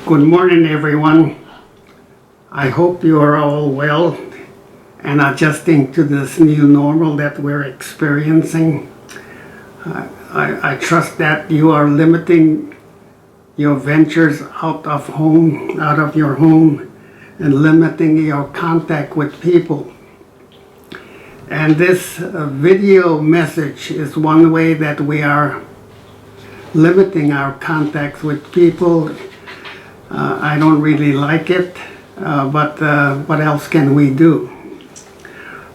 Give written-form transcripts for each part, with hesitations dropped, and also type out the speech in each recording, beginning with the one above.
Good morning, everyone. I hope you are all well and adjusting to this new normal that we're experiencing. I trust that you are limiting your ventures out of your home, and limiting your contact with people. And this video message is one way that we are limiting our contacts with people. I don't really like it, but what else can we do?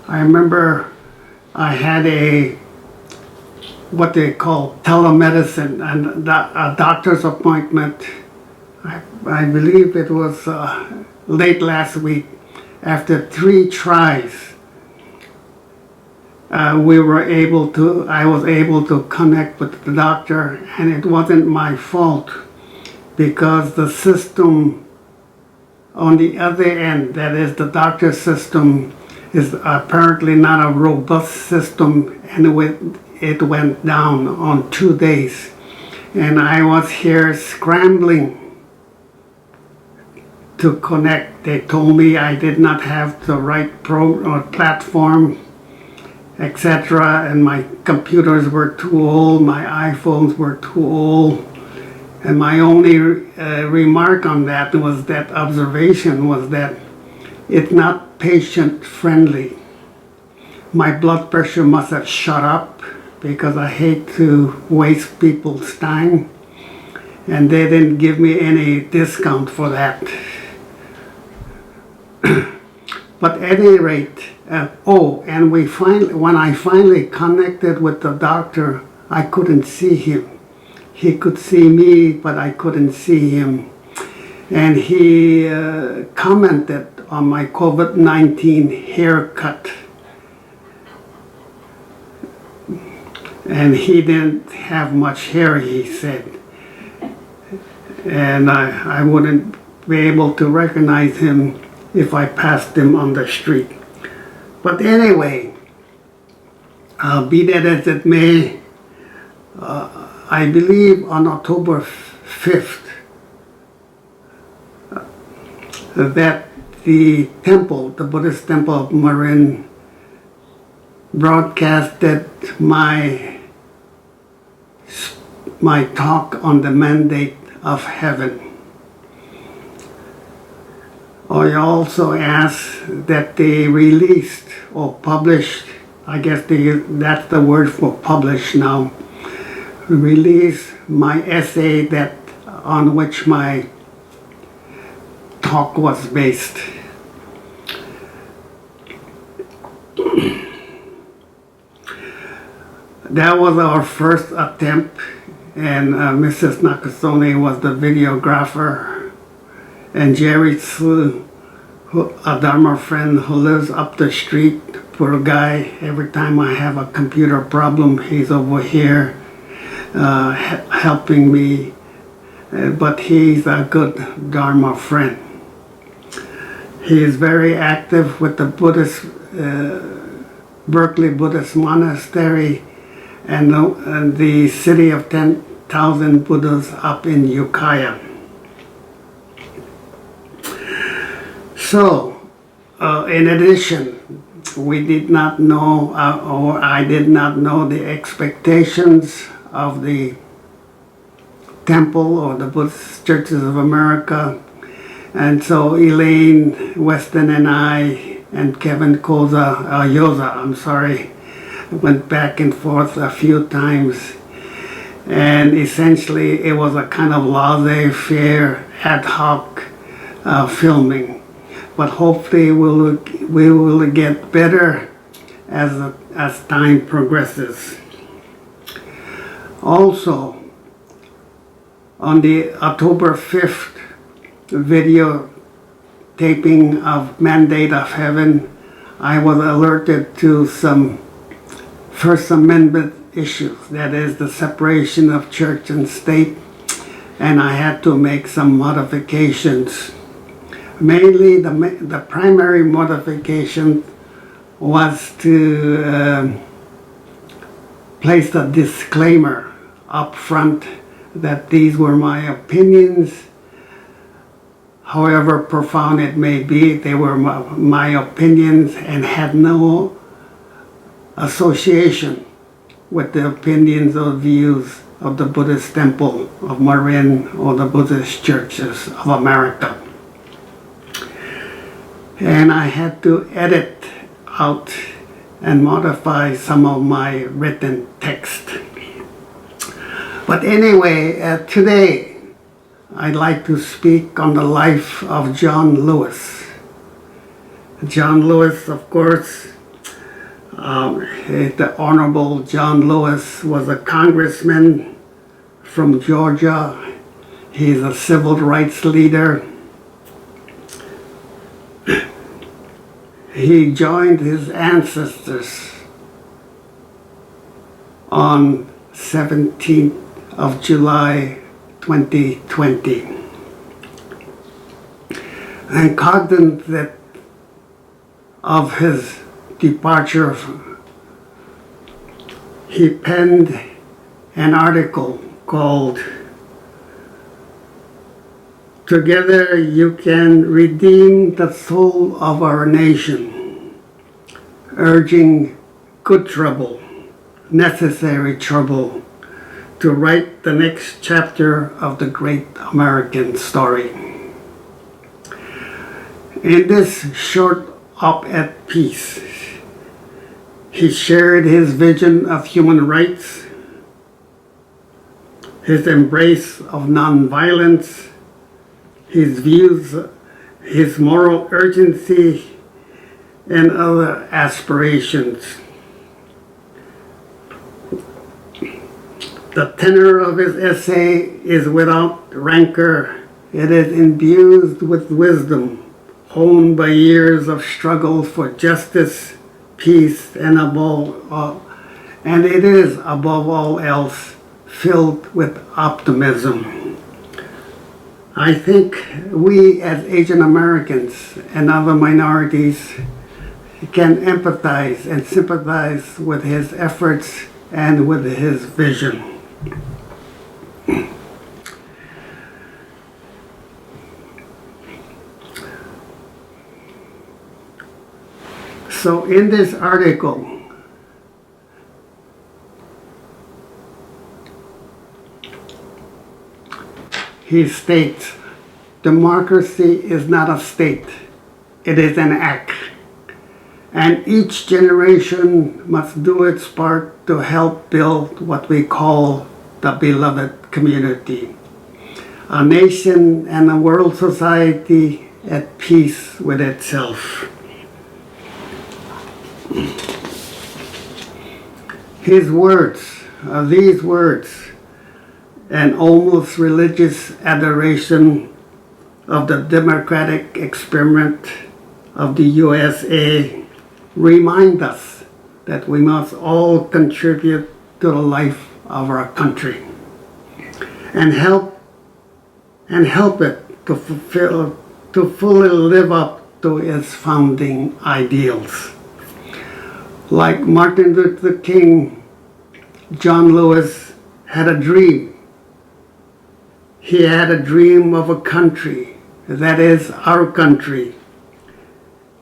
I remember I had what they call telemedicine and a doctor's appointment. I believe it was late last week. After 3 tries, I was able to connect with the doctor, and it wasn't my fault, because the system on the other end, that is the doctor's system, is apparently not a robust system, and it went down on 2 days. And I was here scrambling to connect. They told me I did not have the right platform, etc., and my computers were too old, my iPhones were too old. And my only remark on that was that observation was that it's not patient friendly. My blood pressure must have shot up, because I hate to waste people's time, and they didn't give me any discount for that. But at any rate, and when I finally connected with the doctor, I couldn't see him. He could see me, but I couldn't see him. And he commented on my COVID-19 haircut. And he didn't have much hair, he said. And I wouldn't be able to recognize him if I passed him on the street. But anyway, be that as it may, I believe on October 5th that the Buddhist temple of Marin, broadcasted my talk on the mandate of heaven. I also asked that they released or published, I guess that's the word for publish now, release my essay on which my talk was based. That was our first attempt, and Mrs. Nakasone was the videographer, and Jerry Tsu, a Dharma friend who lives up the street, poor guy, every time I have a computer problem, he's over here helping me, but he's a good Dharma friend. He is very active with the Buddhist, Berkeley Buddhist Monastery, and the city of 10,000 Buddhas up in Ukiah. So, in addition, we did not know, or I did not know, the expectations of the temple or the Buddhist Churches of America. And so Elaine Weston and I and Kevin Yoza, went back and forth a few times. And essentially it was a kind of laissez-faire, ad hoc filming. But hopefully we will get better as time progresses. Also, on the October 5th video taping of Mandate of Heaven, I was alerted to some First Amendment issues, that is the separation of church and state, and I had to make some modifications. Mainly the primary modification was to place a disclaimer up front that these were my opinions however profound it may be, they were my opinions and had no association with the opinions or views of the Buddhist temple of Marin or the Buddhist churches of America. And I had to edit out and modify some of my written text. But anyway, today I'd like to speak on the life of John Lewis. John Lewis, of course, the Honorable John Lewis was a congressman from Georgia. He's a civil rights leader. He joined his ancestors on 17th of July 2020. And cognizant of his departure, he penned an article called "Together You Can Redeem the Soul of Our Nation," urging good trouble, necessary trouble, to write the next chapter of the great American story. In this short op-ed piece, he shared his vision of human rights, his embrace of nonviolence, his views, his moral urgency, and other aspirations. The tenor of his essay is without rancor. It is imbued with wisdom, honed by years of struggle for justice, peace, and it is above all else filled with optimism. I think we as Asian Americans and other minorities can empathize and sympathize with his efforts and with his vision. So in this article, he states, democracy is not a state, it is an act. And each generation must do its part to help build what we call the beloved community. A nation and a world society at peace with itself. His words, these words, an almost religious adoration of the democratic experiment of the USA, remind us that we must all contribute to the life of our country and help it to fully live up to its founding ideals. Like Martin Luther King, John Lewis had a dream. He had a dream of a country, that is our country,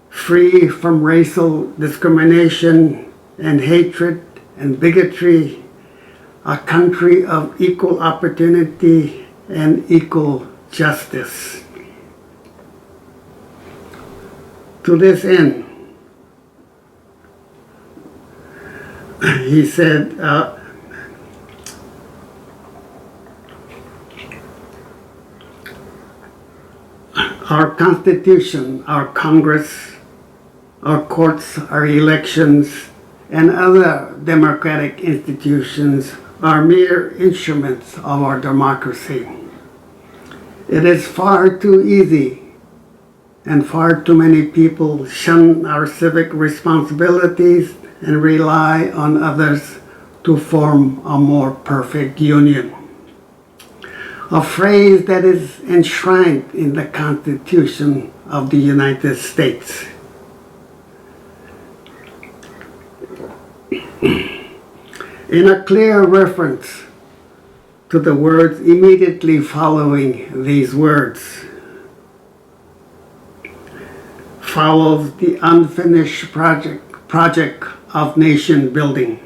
free from racial discrimination and hatred and bigotry, a country of equal opportunity and equal justice. To this end, he said, our Constitution, our Congress, our courts, our elections, and other democratic institutions are mere instruments of our democracy. It is far too easy and far too many people shun our civic responsibilities and rely on others to form a more perfect union. A phrase that is enshrined in the Constitution of the United States. In a clear reference to the words immediately following these words, follows the unfinished project of nation building.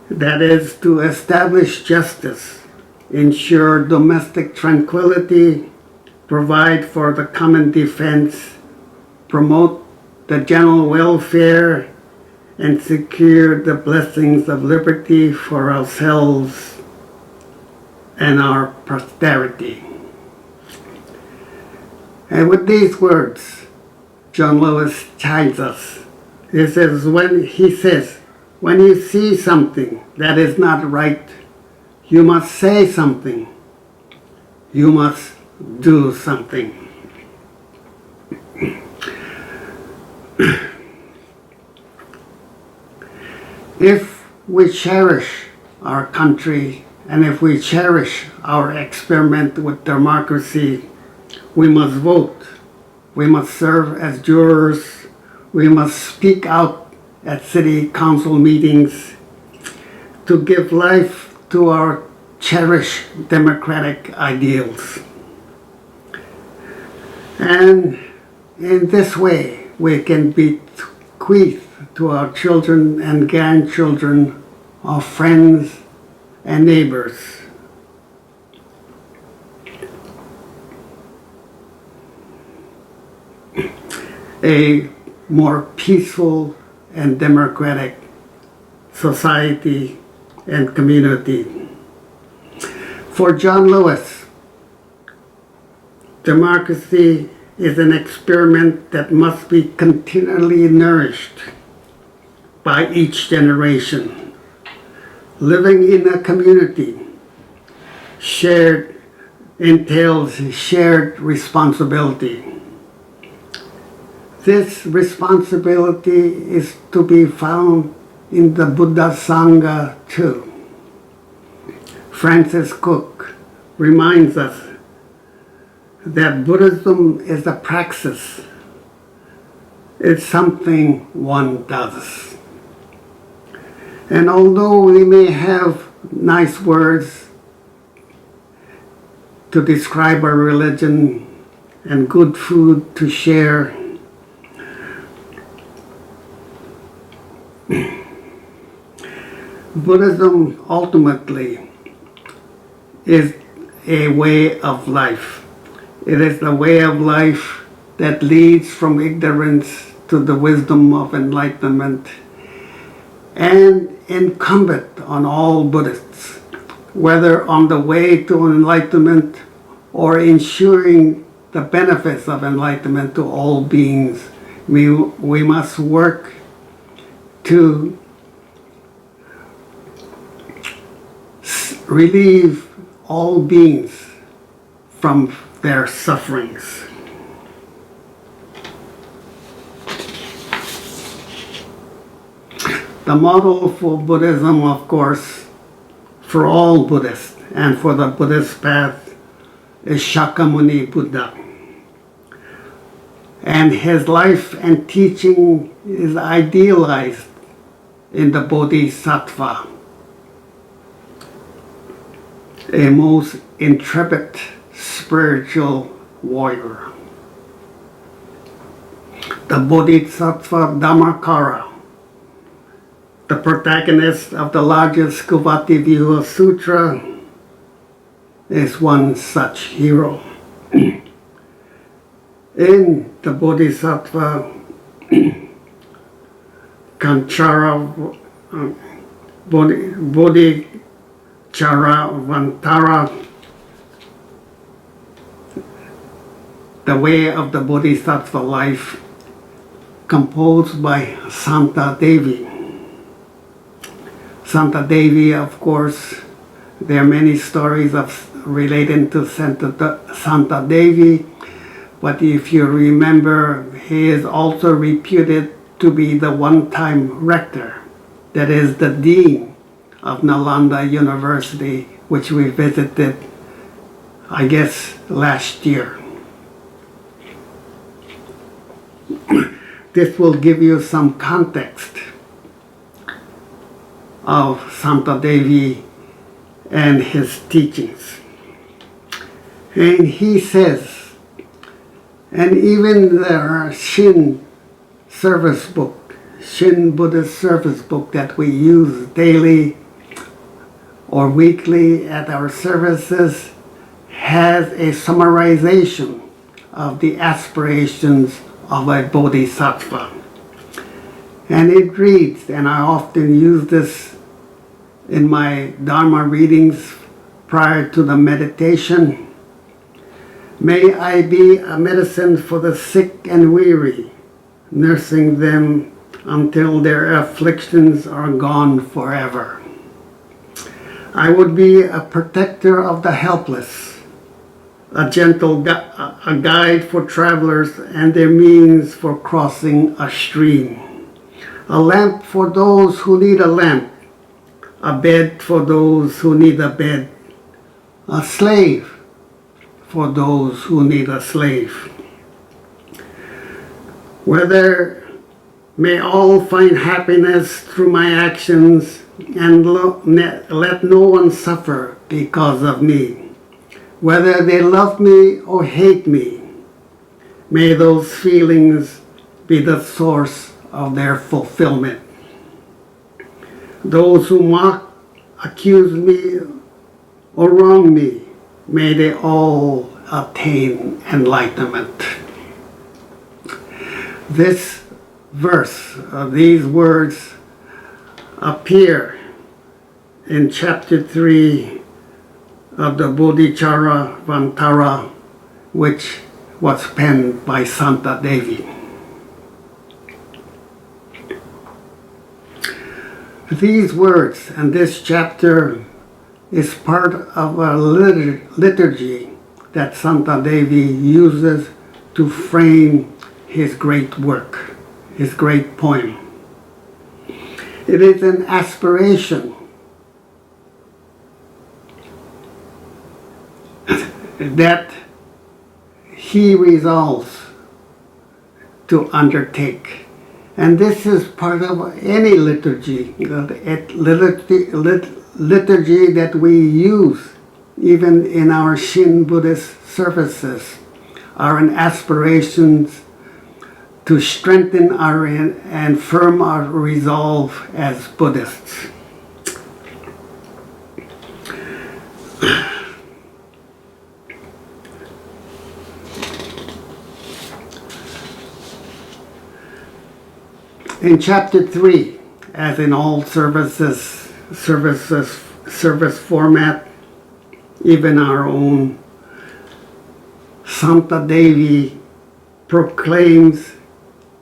That is to establish justice, ensure domestic tranquility, provide for the common defense, promote the general welfare, and secure the blessings of liberty for ourselves and our posterity. And with these words, John Lewis chides us. He says, when you see something that is not right, you must say something. You must do something. If we cherish our country and if we cherish our experiment with democracy, we must vote. We must serve as jurors. We must speak out at city council meetings to give life to our cherished democratic ideals. And in this way, we can bequeath to our children and grandchildren, our friends and neighbors, a more peaceful and democratic society and community. For John Lewis, democracy is an experiment that must be continually nourished by each generation. Living in a community entails shared responsibility. This responsibility is to be found in the Buddha Sangha too. Francis Cook reminds us that Buddhism is a praxis. It's something one does. And although we may have nice words to describe our religion and good food to share, Buddhism ultimately is a way of life. It is the way of life that leads from ignorance to the wisdom of enlightenment, and incumbent on all Buddhists, whether on the way to enlightenment or ensuring the benefits of enlightenment to all beings. We must work to relieve all beings from their sufferings. The model for Buddhism, of course, for all Buddhists and for the Buddhist path is Shakyamuni Buddha. And his life and teaching is idealized in the Bodhisattva, a most intrepid spiritual warrior. The Bodhisattva Dhammakara, the protagonist of the largest Kuvati Sutra, is one such hero. In the Bodhisattva Bodhicaravantara, the way of the Bodhisattva life, composed by Santa Devi. Santa Devi, of course, there are many stories relating to Santa Devi, but if you remember, he is also reputed to be the one-time rector, that is the dean of Nalanda University, which we visited, I guess, last year. This will give you some context of Santa Devi and his teachings. And he says, And even the Shin Buddhist service book that we use daily or weekly at our services has a summarization of the aspirations of a bodhisattva. And it reads, and I often use this in my Dharma readings prior to the meditation: may I be a medicine for the sick and weary, nursing them until their afflictions are gone forever. I would be a protector of the helpless, a gentle a guide for travelers and their means for crossing a stream, a lamp for those who need a lamp, a bed for those who need a bed, a slave for those who need a slave. Whether may all find happiness through my actions and let no one suffer because of me. Whether they love me or hate me, may those feelings be the source of their fulfillment. Those who mock, accuse me, or wrong me, may they all attain enlightenment. This verse, these words appear in chapter 3 of the Bodhicharya Vantara, which was penned by Santa Devi. These words and this chapter is part of a liturgy that Santa Devi uses to frame his great work, his great poem. It is an aspiration that he resolves to undertake. And this is part of any liturgy, liturgy that we use even in our Shin Buddhist services, are an aspirations to strengthen our and firm our resolve as Buddhists. In chapter 3, as in all service format, even our own, Santa Devi proclaims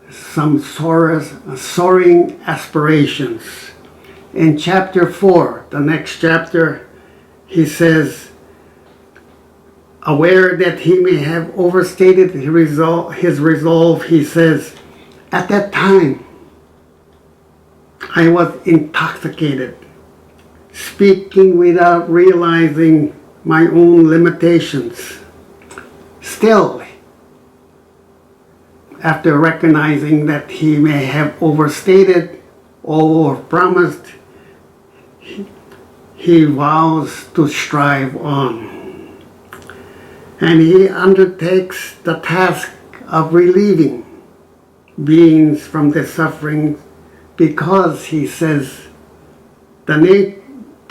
some soaring aspirations. In chapter 4, the next chapter, he says, aware that he may have overstated his resolve, he says, at that time, I was intoxicated, speaking without realizing my own limitations. Still, after recognizing that he may have overstated or promised, he vows to strive on. And he undertakes the task of relieving beings from their suffering, because he says, the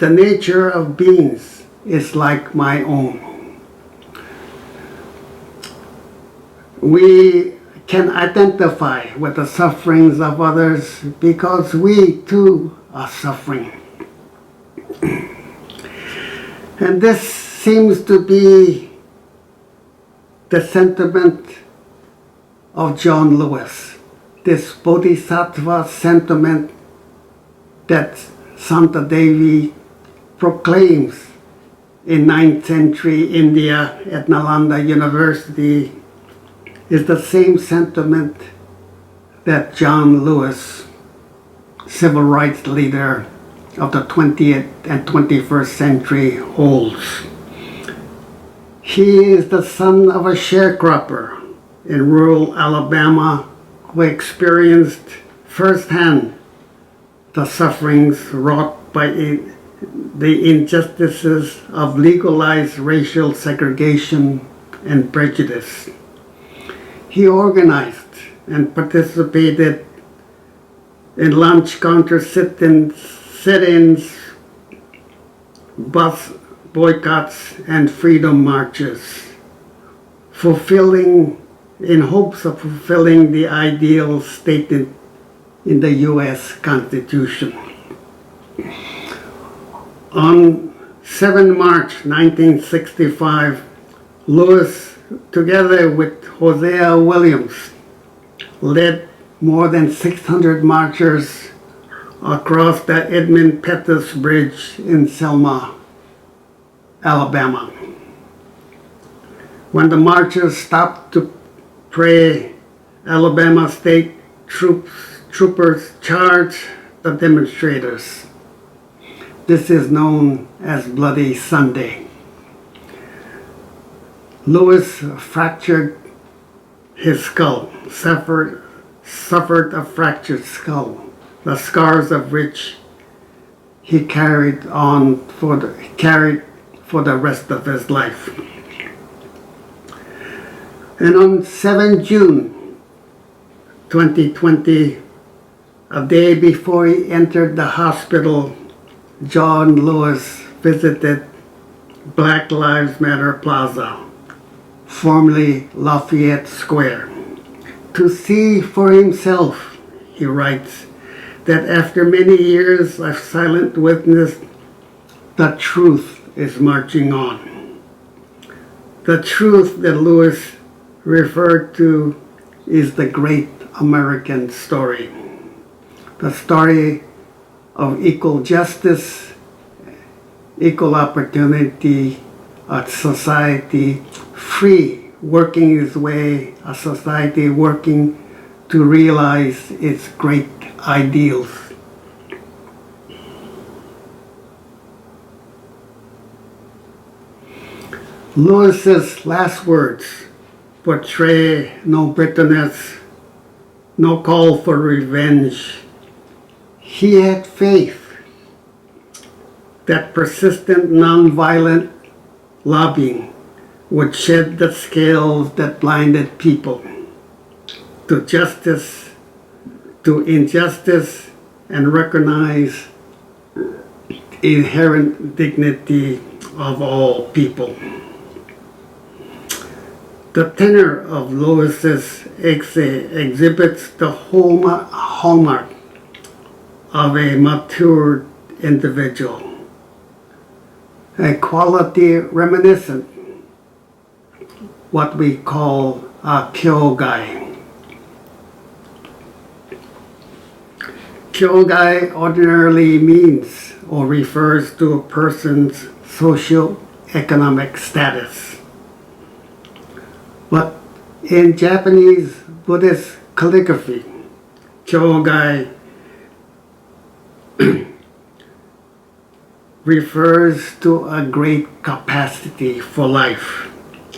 nature of beings is like my own. We can identify with the sufferings of others because we too are suffering. And this seems to be the sentiment of John Lewis. This bodhisattva sentiment that Santa Devi proclaims in 9th century India at Nalanda University is the same sentiment that John Lewis, civil rights leader of the 20th and 21st century, holds. He is the son of a sharecropper in rural Alabama who experienced firsthand the sufferings wrought by the injustices of legalized racial segregation and prejudice. He organized and participated in lunch counter sit-ins, bus boycotts, and freedom marches, in hopes of fulfilling the ideals stated in the U.S. Constitution. On 7 March 1965, Lewis, together with Hosea Williams, led more than 600 marchers across the Edmund Pettus Bridge in Selma, Alabama. When the marchers stopped to pray, Alabama state troopers charged the demonstrators. This is known as Bloody Sunday. Lewis fractured his skull, suffered a fractured skull, the scars of which he carried for the rest of his life. And on 7 June 2020, a day before he entered the hospital, John Lewis visited Black Lives Matter Plaza, formerly Lafayette Square, to see for himself, he writes, that after many years of silent witness, the truth is marching on. The truth that Lewis referred to is the great American story. The story of equal justice, equal opportunity, a society free, working its way, a society working to realize its great ideals. Lewis's last words portray no bitterness, no call for revenge. He had faith that persistent nonviolent lobbying would shed the scales that blinded people to justice, to injustice, and recognize inherent dignity of all people. The tenor of Lewis's essay exhibits the hallmark of a mature individual, a quality reminiscent what we call a kyogai. Kyogai ordinarily means or refers to a person's socio-economic status. But in Japanese Buddhist calligraphy, kyogai refers to a great capacity for life,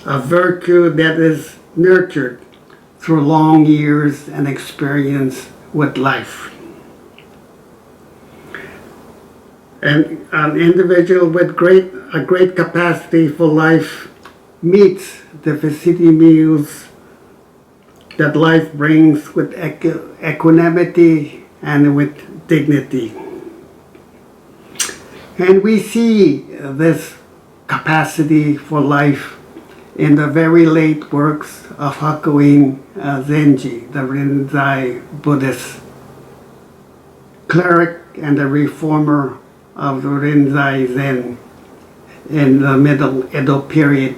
a virtue that is nurtured through long years and experience with life. And an individual with a great capacity for life meets the vicissitudes that life brings with equanimity and with dignity. And we see this capacity for life in the very late works of Hakuin Zenji, the Rinzai Buddhist cleric and the reformer of the Rinzai Zen in the Middle Edo period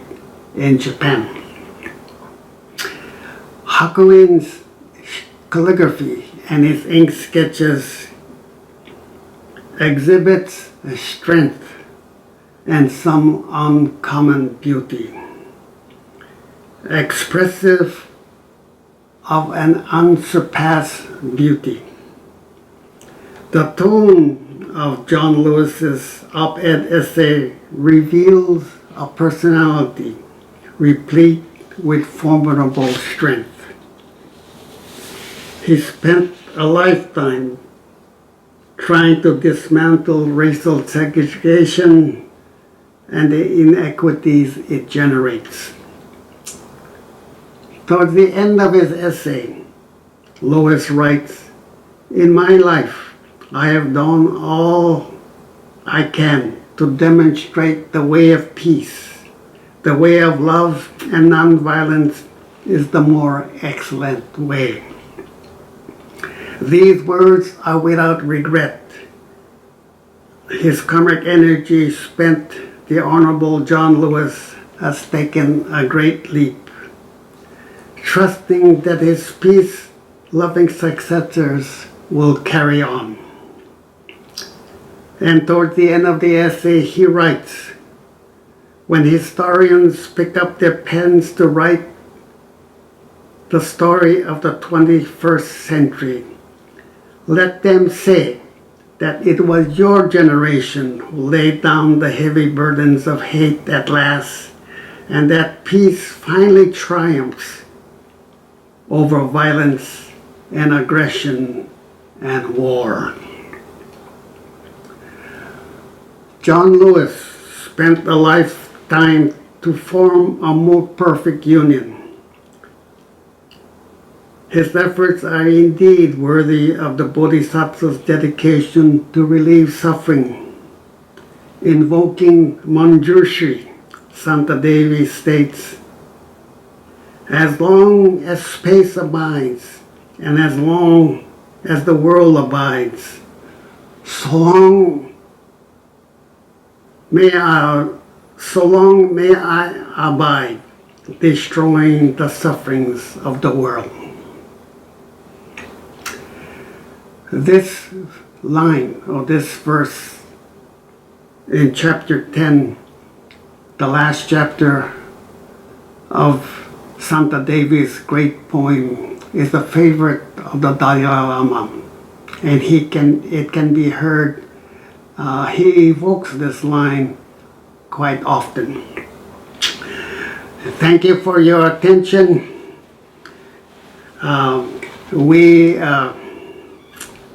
in Japan. Hakuin's calligraphy and his ink sketches exhibits strength and some uncommon beauty, expressive of an unsurpassed beauty. The tone of John Lewis's op-ed essay reveals a personality replete with formidable strength. He spent a lifetime trying to dismantle racial segregation and the inequities it generates. Towards the end of his essay, Lewis writes, "In my life, I have done all I can to demonstrate the way of peace. The way of love and nonviolence is the more excellent way." These words are without regret. His karmic energy spent, the Honorable John Lewis has taken a great leap, trusting that his peace-loving successors will carry on. And toward the end of the essay, he writes, "When historians pick up their pens to write the story of the 21st century, let them say that it was your generation who laid down the heavy burdens of hate at last, and that peace finally triumphs over violence and aggression and war." John Lewis spent a lifetime to form a more perfect union. His efforts are indeed worthy of the Bodhisattva's dedication to relieve suffering. Invoking Manjushri, Santa Devi states, "As long as space abides, and as long as the world abides, so long may I abide, destroying the sufferings of the world." This line, or this verse in chapter 10, the last chapter of Santa Devi's great poem, is a favorite of the Dalai Lama, and it can be heard. He evokes this line quite often. Thank you for your attention. We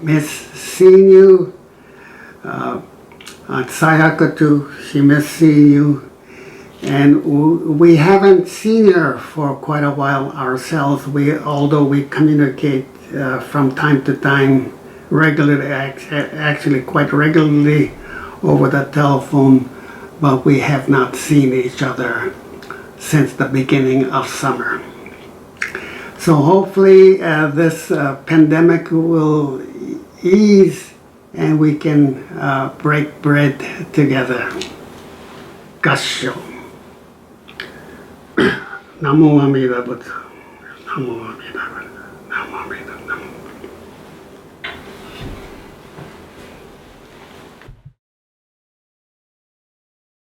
miss seeing you. Sayaka too, she missed seeing you. And we haven't seen her for quite a while ourselves. Although we communicate from time to time regularly, actually quite regularly over the telephone, but we have not seen each other since the beginning of summer. So hopefully this pandemic will ease and we can break bread together. Gassho. Namo Amida Buddha. Namo Amida Buddha. Namo Amida Buddha.